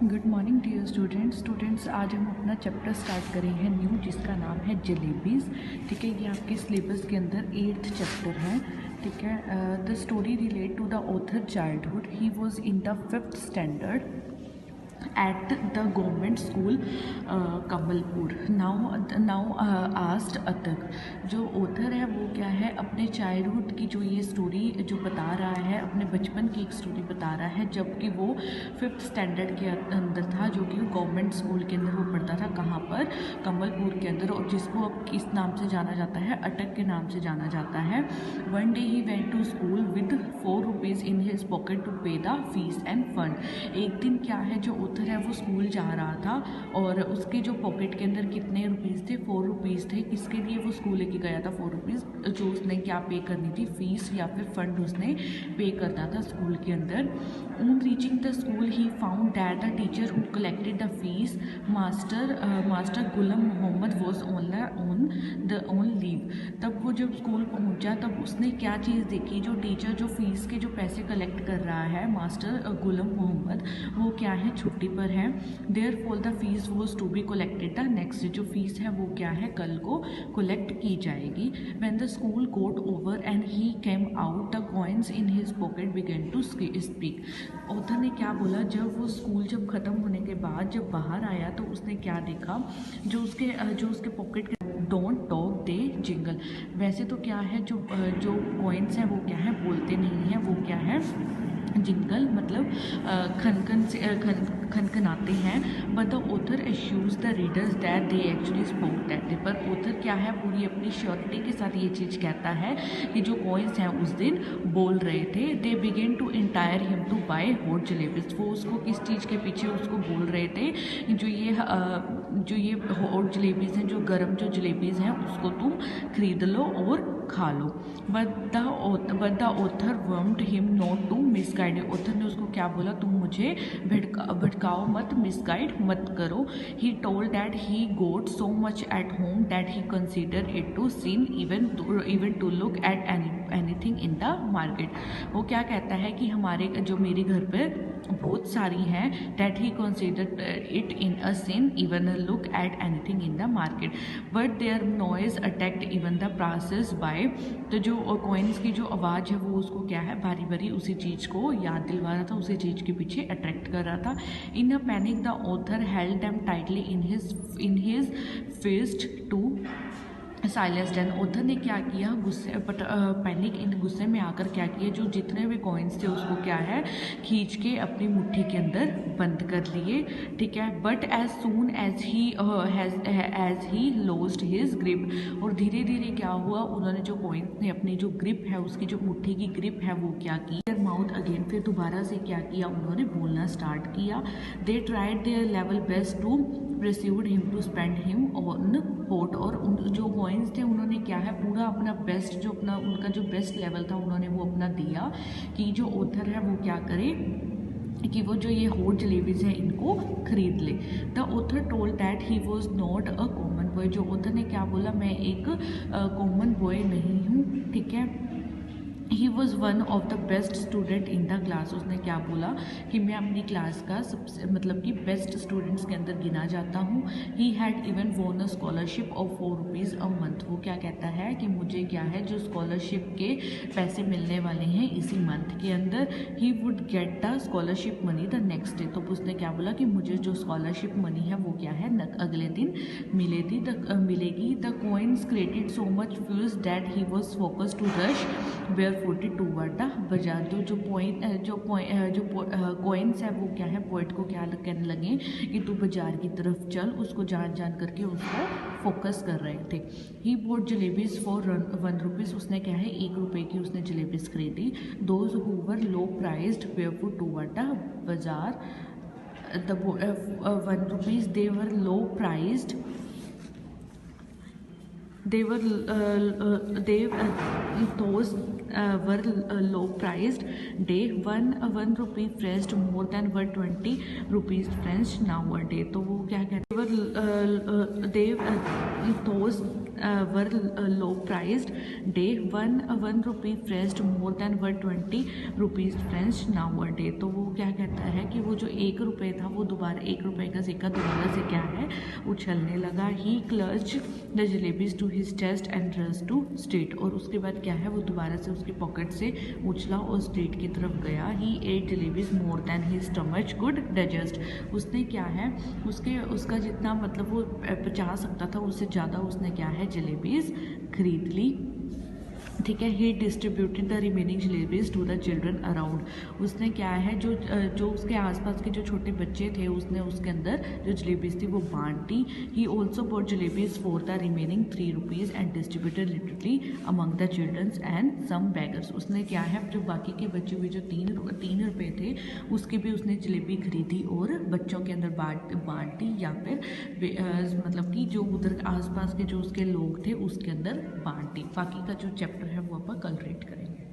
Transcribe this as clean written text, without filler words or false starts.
Good morning dear students आज हम अपना चैप्टर स्टार्ट करेंगे न्यू, जिसका नाम है जलेबीज़। ठीक है, ये आपके सिलेबस के अंदर 8th चैप्टर है। ठीक है, the story relate to the author childhood. He was in the 5th standard at the government school Kamalpur. Now आस्ट अतक। जो ऑथर है वो क्या है, अपने चाइल्डहुड की जो ये स्टोरी जो बता रहा है, अपने बचपन की एक स्टोरी बता रहा है, जबकि वो 5th स्टैंडर्ड के अंदर था, जो कि गवर्नमेंट स्कूल के अंदर वो पढ़ता था। कहाँ पर? कमलपुर के अंदर, और जिसको अब किस नाम से जाना जाता है? अटक के नाम से जाना जाता है। One day he went to school with 4 rupees in his pocket to pay the fees and fund. एक दिन क्या है, जो ऑथर है वो स्कूल जा रहा था और उसके जो पॉकेट के अंदर कितने रुपीज़ थे? 4 रुपीज़ थे। किसके लिए वो स्कूल लेके गया था 4 रुपीज़? जो उसने क्या पे करनी थी, फीस या फिर फंड उसने पे करना था स्कूल के अंदर। On reaching the school he found that the teacher who collected the fees, master Ghulam Mohammad, was on leave. तब वो जब स्कूल पहुंचा तब उसने क्या चीज़ देखी? जो टीचर जो फीस के जो पैसे कलेक्ट कर रहा है, मास्टर गुलाम मोहम्मद, वो क्या है, छुट्टी पर है। There for the fees was to be collected the next. जो फीस है वो क्या है, कल को कलेक्ट की जाएगी। When the school got over and he came out, the coins in his pocket began to speak. Author ने क्या बोला, जब वो स्कूल जब ख़त्म होने के बाद जब बाहर आया तो उसने क्या देखा, जो उसके पॉकेट के डोंट टॉक दे जिंगल। वैसे तो क्या है, जो कॉइन्स हैं वो क्या है, बोलते नहीं हैं, वो क्या है, जिंगल मतलब खनखनाते हैं। बट द ऑथर एश्यूज the readers that they actually spoke that day. पर ऑथर क्या है, पूरी अपनी श्योरिटी के साथ ये चीज़ कहता है कि जो कॉइन्स हैं उस दिन बोल रहे थे। They began to entice him to buy hot jalebis. वो उसको किस चीज़ के पीछे उसको बोल रहे थे, जो ये हॉट जलेबीज़ हैं, जो गर्म जो जलेबीज़ हैं, उसको तुम खरीद लो और खा लो। But the author warned him not to misguide. Author ने उसको क्या बोला, तुम मुझे भटकाओ मत, मिसगाइड मत करो। He told that he got so much at home that he consider it to sin even to look at anything in the market. वो क्या कहता है कि हमारे जो मेरे घर पर बहुत सारी हैं, that he consider it in a sin even look at anything in the market. But there noise attracted even the passers by. तो जो कॉइन्स की जो आवाज़ है वो उसको क्या है, बारी बारी उसी चीज़ को याद दिलवा रहा था, उसी चीज़ के पीछे अट्रैक्ट कर रहा था। In a panic the author held them tightly in his fist to silence them. Author ने क्या किया, पैनिक इन गुस्से में आकर क्या किया, जो जितने भी कॉइन्स थे उसको क्या है, खींच के अपनी मुट्ठी के अंदर बंद कर लिए। ठीक है, but as soon as he lost his grip. और धीरे धीरे क्या हुआ, उन्होंने जो कॉइन्स ने अपनी जो ग्रिप है, उसकी जो मुट्ठी की ग्रिप है वो क्या की, माउथ अगेन, फिर दोबारा से क्या किया, उन्होंने बोलना स्टार्ट किया। They tried their level best to persuade him to spend him on hot. और जो कॉइन्स थे उन्होंने क्या है, पूरा अपना बेस्ट, जो अपना उनका जो बेस्ट लेवल था उन्होंने वो अपना दिया कि जो ऑथर है वो क्या करे, कि वो जो ये हॉट जलेबीज़ हैं इनको खरीद ले। The author told that he was not a common boy. जो ऑथर ने क्या बोला, मैं एक कॉमन बॉय नहीं हूँ। ठीक है, he was one of the best student in the class. उसने क्या बोला कि मैं अपनी क्लास का सबसे मतलब कि बेस्ट स्टूडेंट्स के अंदर गिना जाता हूँ। ही हैड इवन वोन अ scholarship of 4 rupees a month. वो क्या कहता है कि मुझे क्या है, जो स्कॉलरशिप के पैसे मिलने वाले हैं इसी मंथ के अंदर। He would get the scholarship money the next day. तो उसने क्या बोला कि मुझे जो स्कॉलरशिप मनी है वो क्या है, अगले दिन मिलेगी। The coins created so much fuss that he was forced to rush where 42 toward the bazaar. तो जो कॉइन्स है वो क्या है, पोइट को क्या कहने लगे कि तू बाजार की तरफ चल, उसको जान करके उसको फोकस कर रहे थे। He bought jalebis for 1 rupees. उसने क्या है, 1 रुपये की उसने जलेबीज खरीदी। Those who were low prized barefoot toward the bazaar, the 1 rupees they were low prized, those were low priced. Day 1 rupee fetched more than 120 rupees French nowadays. तो वो क्या कहते हैं, those were low priced day, one rupee French more than 120 rupees French now a day. तो वो क्या कहता है कि वो जो 1 रुपये था वो दोबारा 1 रुपये का सिक्का दोबारा से क्या है उछलने लगा। He clutched the jalebis to his chest and ran to street, और उसके बाद क्या है वो दोबारा से उसकी पॉकेट से उछला और स्ट्रीट की तरफ गया। He ate jalebis more than his stomach could digest, उसने क्या है उसका जितना मतलब वो पचा सकता था उससे ज़्यादा उसने क्या है जलेबीज़ खरीद ली। ठीक है। He distributed the remaining jalebis to the children around, उसने क्या है जो उसके आसपास के जो छोटे बच्चे थे उसने उसके अंदर जो जलेबीज थी वो बांटी। He also bought jalebis for the remaining 3 rupees and distributed literally among the childrens and some beggars, उसने क्या है जो बाकी के बचे हुए जो 3 रुपये थे उसकी भी उसने जलेबी खरीदी और बच्चों के अंदर बांटी या फिर मतलब कि जो उधर आसपास के जो उसके लोग थे उसके अंदर बांटी। बाकी का जो चैप्टर है वो अपन कल रीड करेंगे।